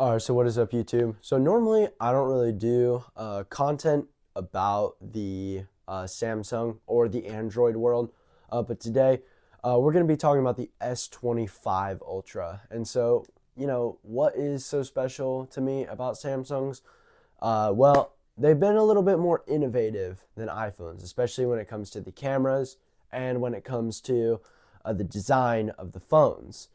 All right, so what is up, YouTube? So normally I don't really do content about the Samsung or the Android world, but today we're going to be talking about the S25 Ultra. And so, what is so special to me about Samsungs? Well, they've been a little bit more innovative than iPhones, especially when it comes to the cameras and when it comes to the design of the phones.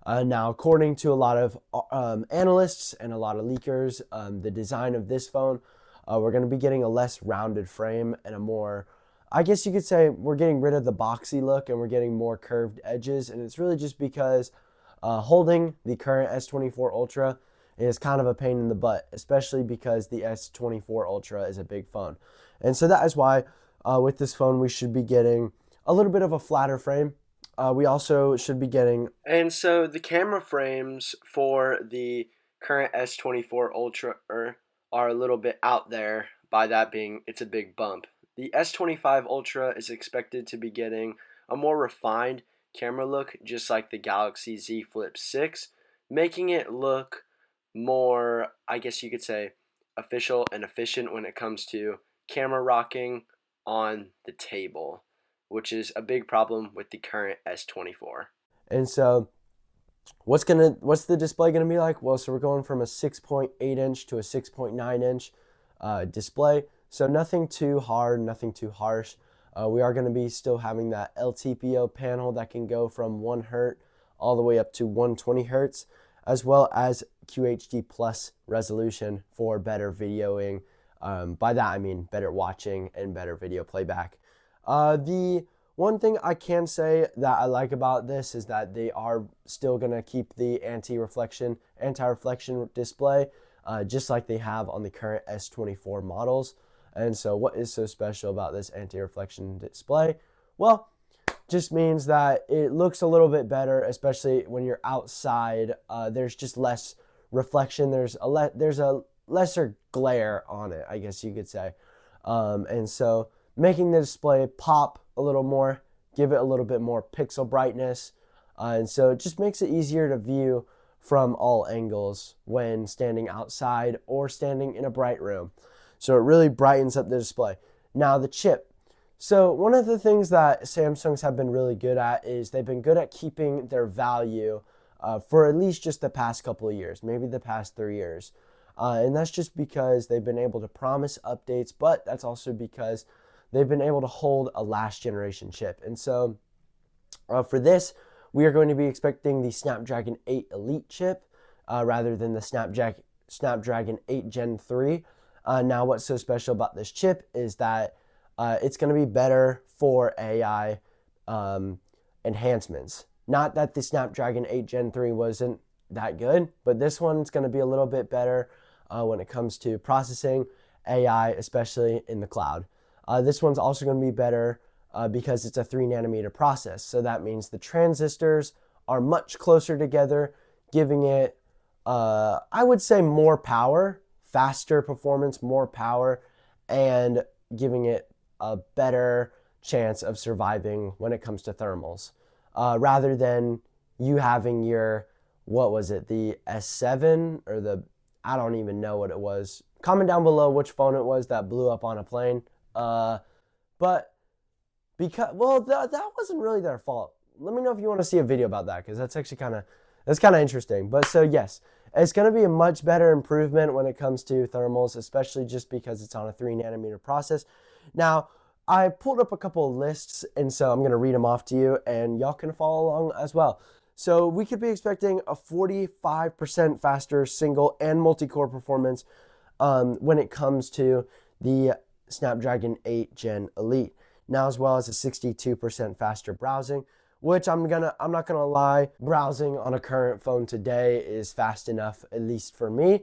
Now, according to a lot of analysts and a lot of leakers, the design of this phone, we're going to be getting a less rounded frame and a more, I guess you could say, we're getting rid of the boxy look and we're getting more curved edges. And it's really just because holding the current S24 Ultra is kind of a pain in the butt, especially because the S24 Ultra is a big phone. And so that is why with this phone, we should be getting a little bit of a flatter frame. We also should be getting. And so the camera frames for the current S24 Ultra are a little bit out there, by that being it's a big bump. The S25 Ultra is expected to be getting a more refined camera look, just like the Galaxy Z Flip 6, making it look more, I guess you could say, official and efficient when it comes to camera rocking on the table, which is a big problem with the current S24. And so what's the display gonna be like? Well, so we're going from a 6.8 inch to a 6.9 inch display. So nothing too hard, nothing too harsh. We are gonna be still having that LTPO panel that can go from 1 hertz all the way up to 120 hertz, as well as QHD plus resolution for better videoing. By that I mean better watching and better video playback. The one thing I can say that I like about this is that they are still going to keep the anti-reflection display, just like they have on the current S24 models. And so what is so special about this anti-reflection display? Well, just means that it looks a little bit better, especially when you're outside. There's just less reflection. There's a lesser glare on it, I guess you could say. And so making the display pop a little more, give it a little bit more pixel brightness. And so it just makes it easier to view from all angles when standing outside or standing in a bright room. So it really brightens up the display. Now the chip. So one of the things that Samsungs have been really good at is they've been good at keeping their value for at least just the past couple of years, maybe the past 3 years. And that's just because they've been able to promise updates, but that's also because they've been able to hold a last generation chip. And so for this, we are going to be expecting the Snapdragon 8 Elite chip rather than the Snapdragon 8 Gen 3. Now, what's so special about this chip is that it's going to be better for AI enhancements. Not that the Snapdragon 8 Gen 3 wasn't that good, but this one's going to be a little bit better when it comes to processing AI, especially in the cloud. This one's also going to be better because it's a 3 nanometer process. So that means the transistors are much closer together, giving it, I would say, more power, faster performance, more power, and giving it a better chance of surviving when it comes to thermals. Rather than you having your, what was it, the S7 or I don't even know what it was. Comment down below which phone it was that blew up on a plane. But because, well, that wasn't really their fault. Let me know if you want to see a video about that, because that's actually kind of interesting. But so yes, it's going to be a much better improvement when it comes to thermals, especially just because it's on a 3 nanometer process. Now, I pulled up a couple of lists, and so I'm going to read them off to you, and y'all can follow along as well. So we could be expecting a 45% faster single and multi-core performance when it comes to the Snapdragon 8 Gen Elite. Now, as well as a 62% faster browsing, which I'm not gonna lie, browsing on a current phone today is fast enough, at least for me.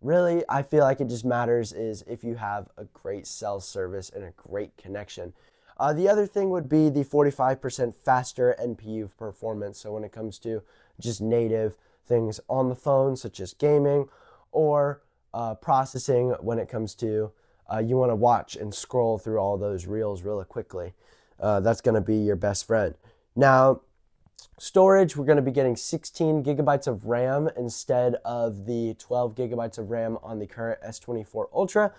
Really, I feel like it just matters is if you have a great cell service and a great connection. The other thing would be the 45% faster NPU performance. So when it comes to just native things on the phone, such as gaming or processing, when it comes to you want to watch and scroll through all those reels really quickly, that's going to be your best friend. Now, Storage, we're going to be getting 16 gigabytes of RAM instead of the 12 gigabytes of RAM on the current S24 Ultra,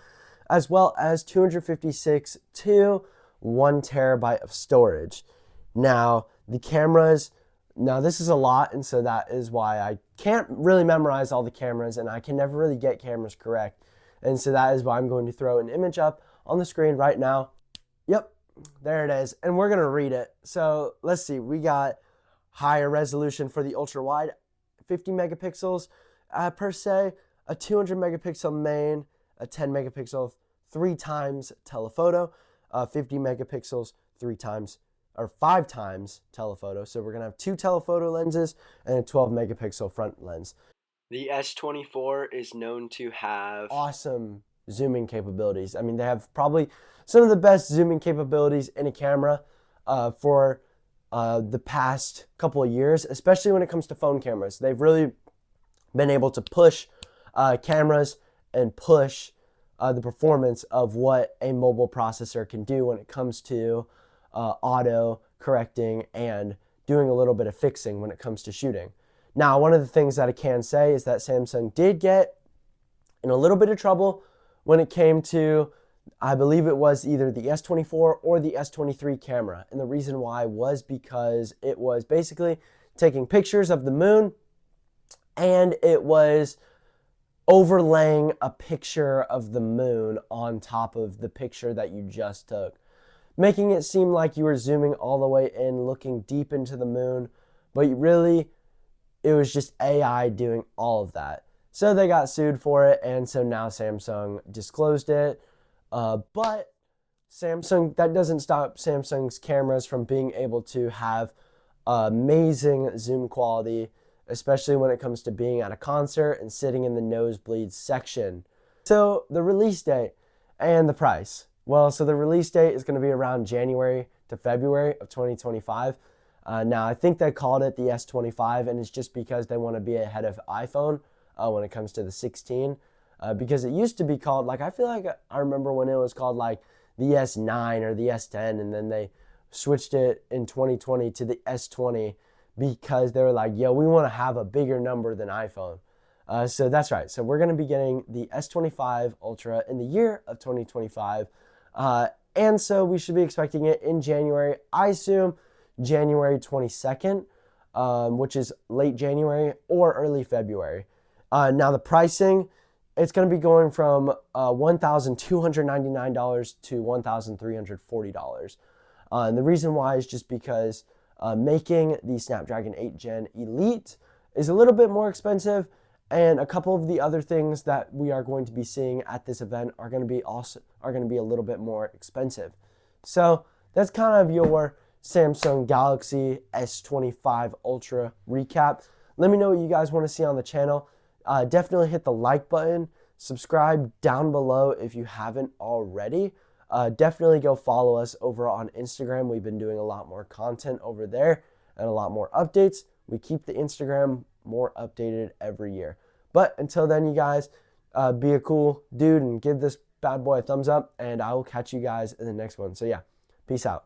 as well as 256 to 1 terabyte of storage. Now, the cameras, now this is a lot, and so that is why I can't really memorize all the cameras, and I can never really get cameras correct. And so that is why I'm going to throw an image up on the screen right now. Yep, there it is, and we're going to read it. So let's see, we got higher resolution for the ultra wide, 50 megapixels per se, a 200 megapixel main, a 10 megapixel 3 times telephoto, 50 megapixels 3 times or 5 times telephoto. So we're gonna have 2 telephoto lenses and a 12 megapixel front lens. The S24 is known to have awesome zooming capabilities. I mean, they have probably some of the best zooming capabilities in a camera for the past couple of years, especially when it comes to phone cameras. They've really been able to push cameras and push the performance of what a mobile processor can do when it comes to auto correcting and doing a little bit of fixing when it comes to shooting. Now, one of the things that I can say is that Samsung did get in a little bit of trouble when it came to, I believe it was either the S24 or the S23 camera. And the reason why was because it was basically taking pictures of the moon and it was overlaying a picture of the moon on top of the picture that you just took, making it seem like you were zooming all the way in, looking deep into the moon, but really it was just AI doing all of that. So they got sued for it, and so now Samsung disclosed it. But Samsung, that doesn't stop Samsung's cameras from being able to have amazing zoom quality, especially when it comes to being at a concert and sitting in the nosebleed section. So the release date and the price. Well, so the release date is going to be around January to February of 2025. Now, I think they called it the S25, and it's just because they want to be ahead of iPhone when it comes to the 16. Because it used to be called, like, I feel like I remember when it was called like the S9 or the S10, and then they switched it in 2020 to the S20 because they were like, yo, we want to have a bigger number than iPhone. So that's right. So we're going to be getting the S25 Ultra in the year of 2025. And so we should be expecting it in January, I assume January 22nd, which is late January or early February. Now the pricing, it's going to be going from $1,299 to $1,340. And the reason why is just because making the Snapdragon 8 Gen Elite is a little bit more expensive, and a couple of the other things that we are going to be seeing at this event are going to be a little bit more expensive. So that's kind of your Samsung Galaxy S25 Ultra recap. Let me know what you guys want to see on the channel. Definitely hit the like button. Subscribe down below if you haven't already. Definitely go follow us over on Instagram. We've been doing a lot more content over there and a lot more updates. We keep the Instagram more updated every year. But until then, you guys, be a cool dude and give this bad boy a thumbs up, and I will catch you guys in the next one. So yeah, peace out.